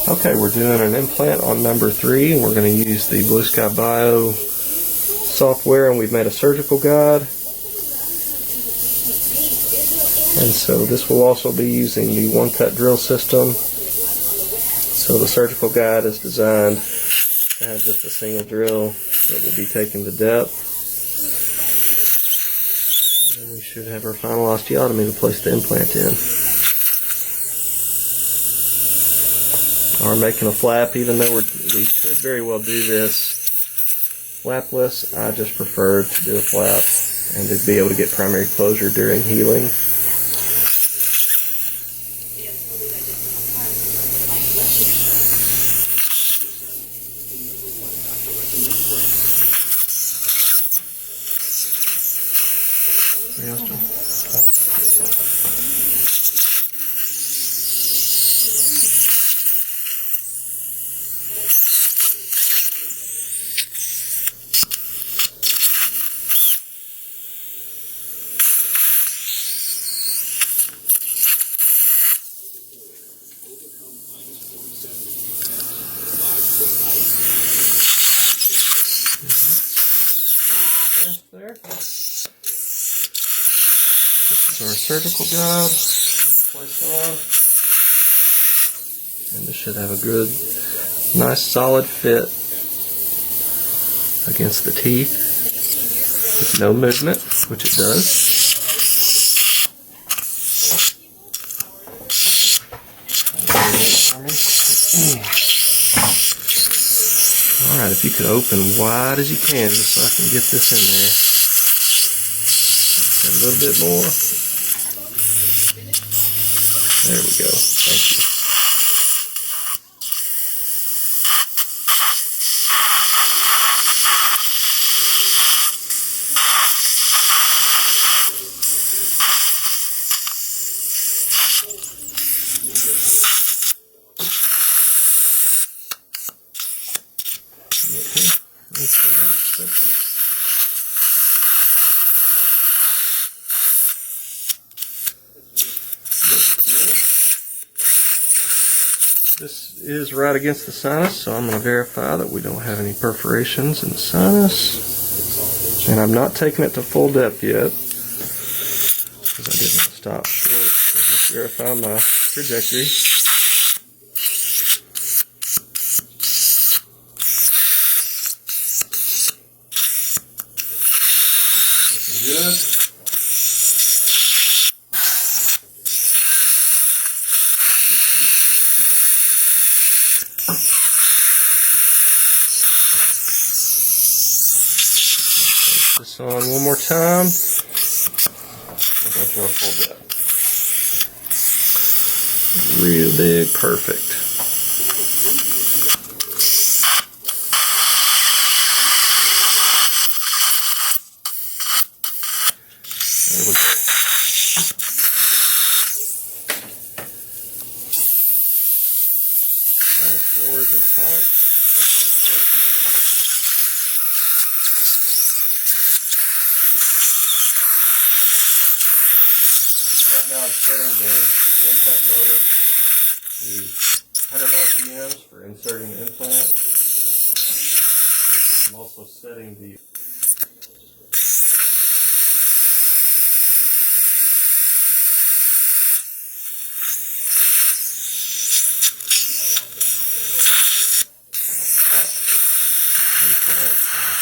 Okay, we're doing an implant on number 3, and we're going to use the Blue Sky Bio software, and we've made a surgical guide. And so this will also be using the one-cut drill system. So the surgical guide is designed to have just a single drill that will be taken to depth. And then we should have our final osteotomy to place the implant in. Are making a flap, even though we could very well do this flapless. I just prefer to do a flap and to be able to get primary closure during healing. There. This is our surgical guide. Place on. And this should have a good, nice solid fit against the teeth with no movement, which it does. Alright, if you could open wide as you can just so I can get this in there. A little bit more. There we go. Thank you. This is right against the sinus, so I'm going to verify that we don't have any perforations in the sinus. And I'm not taking it to full depth yet, because I didn't stop short. So just verify my trajectory. Looking good. This on one more time. We're going to our full depth. Real big, perfect. There we go. Our floor is intact. Right now I'm setting the implant motor to 100 RPMs for inserting the implant. I'm also setting the implant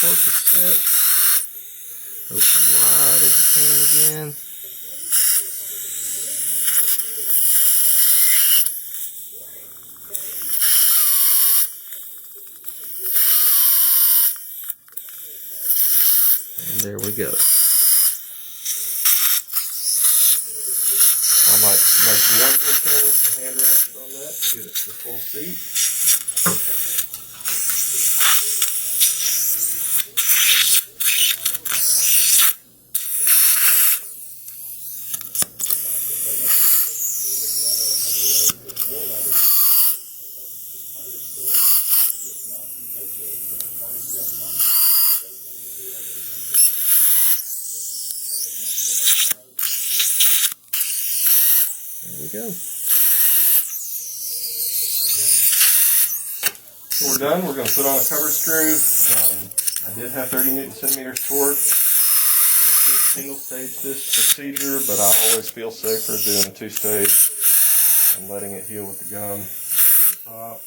focus set. Open wide as you can again. And there we go. I might make one repair with the hand ratchet on that to get it to the full seat. There we go. So we're done. We're going to put on a cover screw. I did have 30 Newton centimeters torque. I could single stage this procedure, but I always feel safer doing a 2-stage and letting it heal with the gum over the top.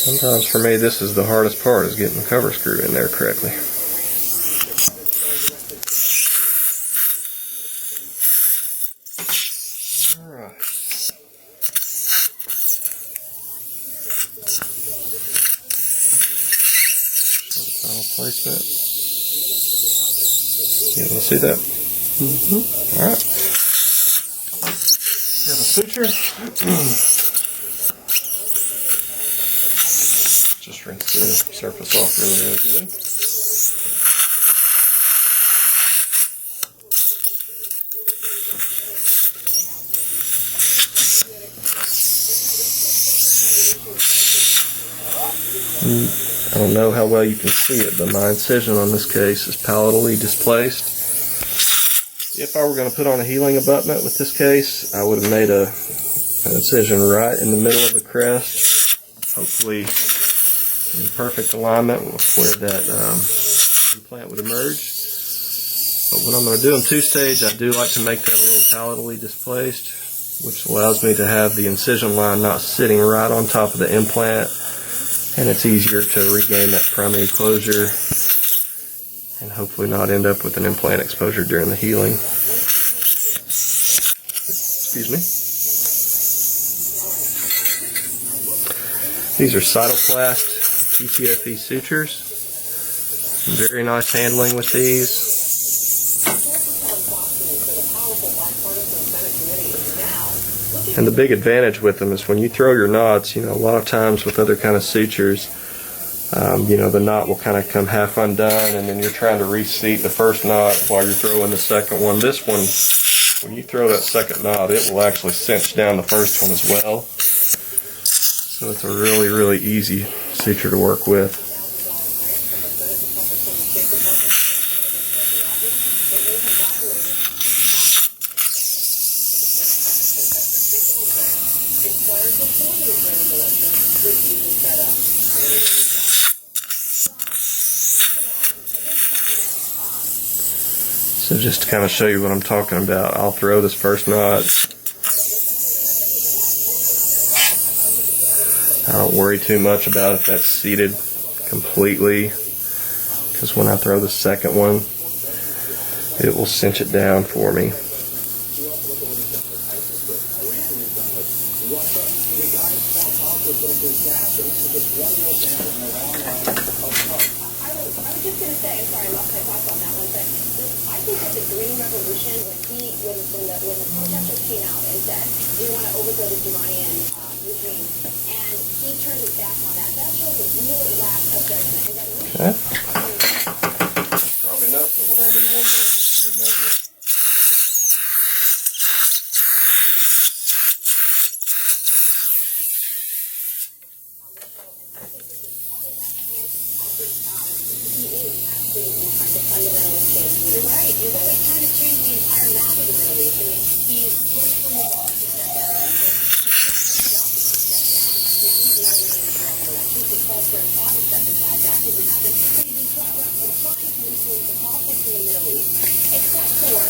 Sometimes for me this is the hardest part, is getting the cover screw in there correctly. Alright. Final placement. You want to see that? Mm-hmm. Alright. We have a suture. Just rinse the surface off really good. I don't know how well you can see it, but my incision on this case is palatally displaced. If I were going to put on a healing abutment with this case, I would have made an incision right in the middle of the crest, hopefully in perfect alignment with where that implant would emerge. But when I'm going to do them 2-stage, I do like to make that a little palatally displaced, which allows me to have the incision line not sitting right on top of the implant, and it's easier to regain that primary closure and hopefully not end up with an implant exposure during the healing. Excuse me. These are Cytoplast PTFE sutures. Very nice handling with these. And the big advantage with them is when you throw your knots, a lot of times with other kind of sutures, the knot will kind of come half undone, and then you're trying to reseat the first knot while you're throwing the second one. This one, when you throw that second knot, it will actually cinch down the first one as well. So it's a really, really easy suture to work with. So just to kind of show you what I'm talking about, I'll throw this first knot. I don't worry too much about if that's seated completely, because when I throw the second one, it will cinch it down for me. When the protesters came out and said, we want to overthrow the Iranian regime, and he turned his back on that. That shows a real lack of judgment. Okay. Probably enough, but we're going to do one more just for good measure. You're right. You're trying to change the entire map of the Middle East. I mean, he's pushed from the wall to step down. He's step down. Now he's inaugurated Israeli elections. He calls for Assad to step aside. That didn't happen. But he's been trying to influence the politics in the Middle East, except for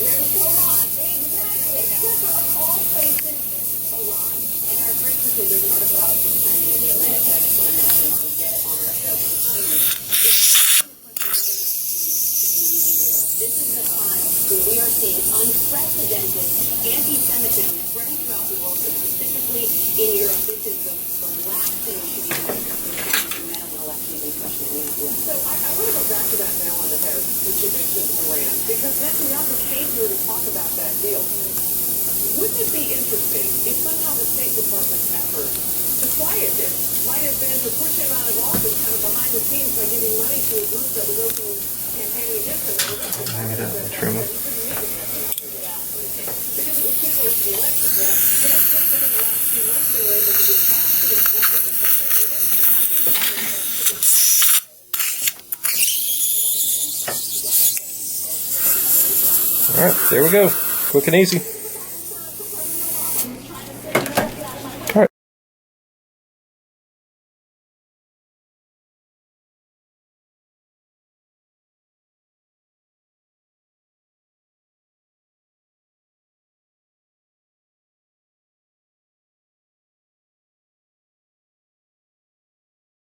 where is Iran? Exactly. Except for, of all places, Iran. And our first conclusion, there's an article out this time in the Atlantic that I just want to mention and get it on our show. This is the time when we are seeing unprecedented anti-Semitism spreading throughout the world, but specifically in Europe. This is the last thing we should be doing. This is the election, especially in the So I want to go back to that nail on the head that you mentioned, Iran, because Netanyahu came here to talk about that deal. Wouldn't it be interesting if somehow the State Department's effort to quiet him might have been to push him out of office kind of behind the scenes by giving money to a group that was openly campaigning against him? Hang it up and trim it. Because it was too close to the election. Yet, just within the last few months, they were able to get past it and do something conservative. And I think All right, there we go. Quick and easy.